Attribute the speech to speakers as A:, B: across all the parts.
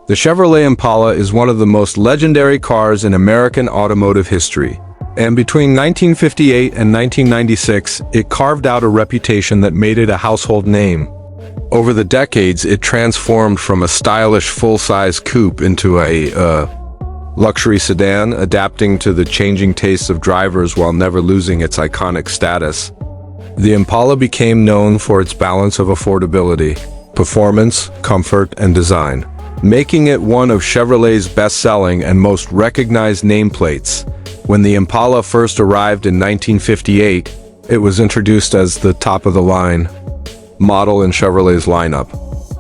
A: The Chevrolet Impala is one of the most legendary cars in American automotive history, and between 1958 and 1996, it carved out a reputation that made it a household name. Over the decades, it transformed from a stylish full-size coupe into a luxury sedan, adapting to the changing tastes of drivers while never losing its iconic status. The Impala became known for its balance of affordability, performance, comfort, and design, making it one of Chevrolet's best-selling and most recognized nameplates. When the Impala first arrived in 1958, it was introduced as the top-of-the-line model in Chevrolet's lineup.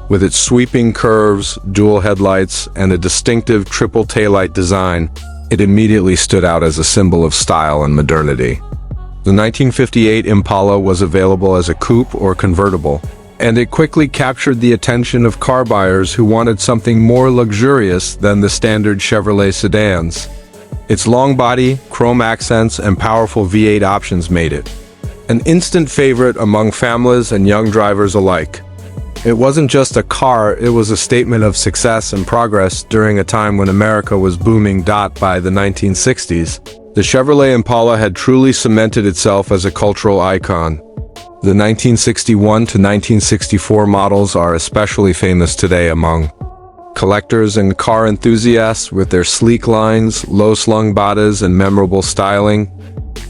A: With its sweeping curves, dual headlights, and a distinctive triple taillight design, it immediately stood out as a symbol of style and modernity. The 1958 Impala was available as a coupe or convertible, and it quickly captured the attention of car buyers who wanted something more luxurious than the standard Chevrolet sedans. Its long body, chrome accents, and powerful V8 options made it an instant favorite among families and young drivers alike. It wasn't just a car, it was a statement of success and progress during a time when America was booming. By the 1960s, the Chevrolet Impala had truly cemented itself as a cultural icon. The 1961 to 1964 models are especially famous today among collectors and car enthusiasts, with their sleek lines, low-slung bodies, and memorable styling.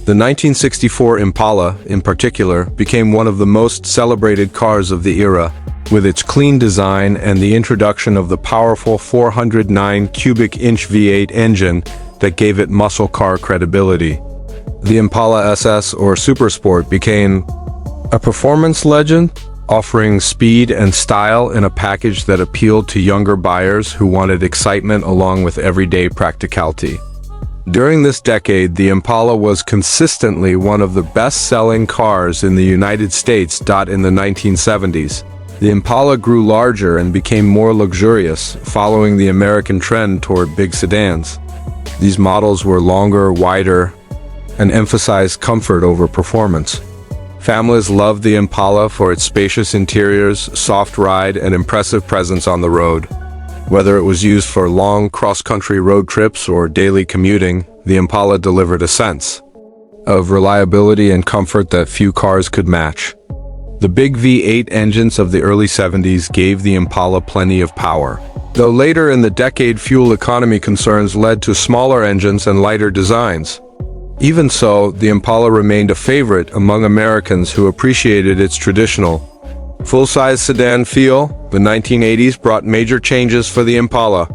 A: The 1964 Impala, in particular, became one of the most celebrated cars of the era, with its clean design and the introduction of the powerful 409 cubic inch V8 engine that gave it muscle car credibility. The Impala SS, or Supersport, became a performance legend, offering speed and style in a package that appealed to younger buyers who wanted excitement along with everyday practicality. During this decade, the Impala was consistently one of the best-selling cars in the United States. In the 1970s, the Impala grew larger and became more luxurious, following the American trend toward big sedans. These models were longer, wider, and emphasized comfort over performance. Families loved the Impala for its spacious interiors, soft ride, and impressive presence on the road. Whether it was used for long cross-country road trips or daily commuting, the Impala delivered a sense of reliability and comfort that few cars could match. The big V8 engines of the early 70s gave the Impala plenty of power, though later in the decade fuel economy concerns led to smaller engines and lighter designs. Even so, the Impala remained a favorite among Americans who appreciated its traditional, full-size sedan feel. The 1980s brought major changes for the Impala.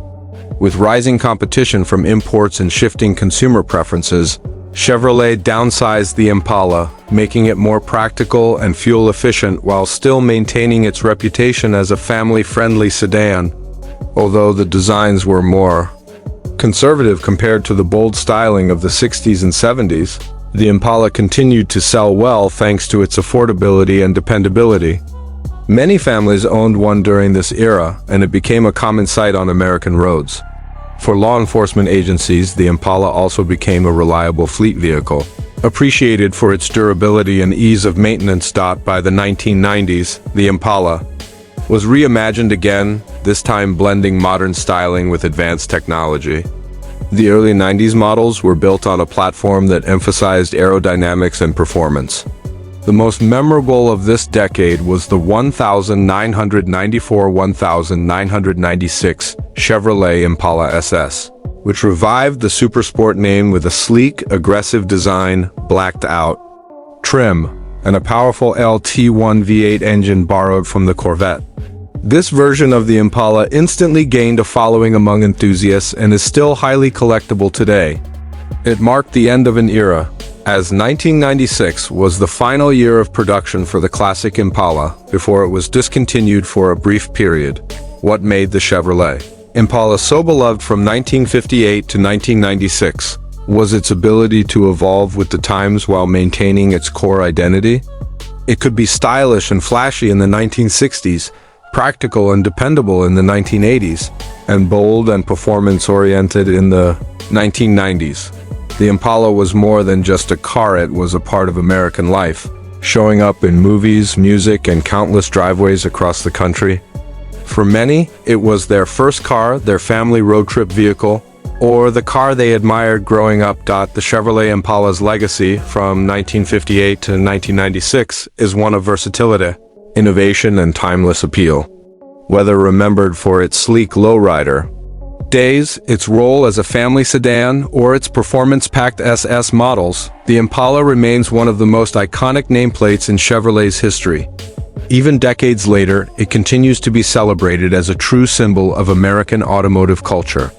A: With rising competition from imports and shifting consumer preferences, Chevrolet downsized the Impala, making it more practical and fuel-efficient while still maintaining its reputation as a family-friendly sedan. Although the designs were more conservative compared to the bold styling of the 60s and 70s, the Impala continued to sell well thanks to its affordability and dependability. Many families owned one during this era, and it became a common sight on American roads. For law enforcement agencies, the Impala also became a reliable fleet vehicle, appreciated for its durability and ease of maintenance. By the 1990s, the Impala was reimagined again, this time blending modern styling with advanced technology. The early 90s models were built on a platform that emphasized aerodynamics and performance. The most memorable of this decade was the 1994-1996 Chevrolet Impala SS, which revived the Supersport name with a sleek, aggressive design, blacked-out trim, and a powerful LT1 V8 engine borrowed from the Corvette. This version of the Impala instantly gained a following among enthusiasts and is still highly collectible today. It marked the end of an era, as 1996 was the final year of production for the classic Impala before it was discontinued for a brief period. What made the Chevrolet Impala so beloved from 1958 to 1996 was its ability to evolve with the times while maintaining its core identity. It could be stylish and flashy in the 1960s, practical and dependable in the 1980s, and bold and performance-oriented in the 1990s. The Impala was more than just a car, it was a part of American life, showing up in movies, music, and countless driveways across the country. For many, it was their first car, their family road trip vehicle, or the car they admired growing up. The Chevrolet Impala's legacy from 1958 to 1996 is one of versatility, innovation, and timeless appeal. Whether remembered for its sleek lowrider days, its role as a family sedan, or its performance-packed SS models, the Impala remains one of the most iconic nameplates in Chevrolet's history. Even decades later, it continues to be celebrated as a true symbol of American automotive culture.